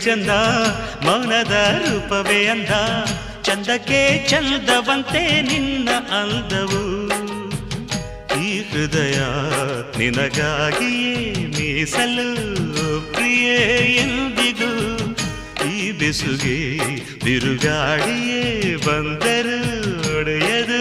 ಚಂದ ಮೌನದ ರೂಪವೇ ಅಂದ ಚಂದಕ್ಕೆ ಚಂದವಂತೆ ನಿನ್ನ ಅಂದವು ಈ ಹೃದಯ ನಿನಗಾಗಿಯೇ ಮೀಸಲು ಪ್ರಿಯೇ ಎಂದಿಗೂ ಈ ಬೆಸುಗೆ ಬಿರುಗಾಳಿಯೇ ಬಂದರು ಒಡೆಯದು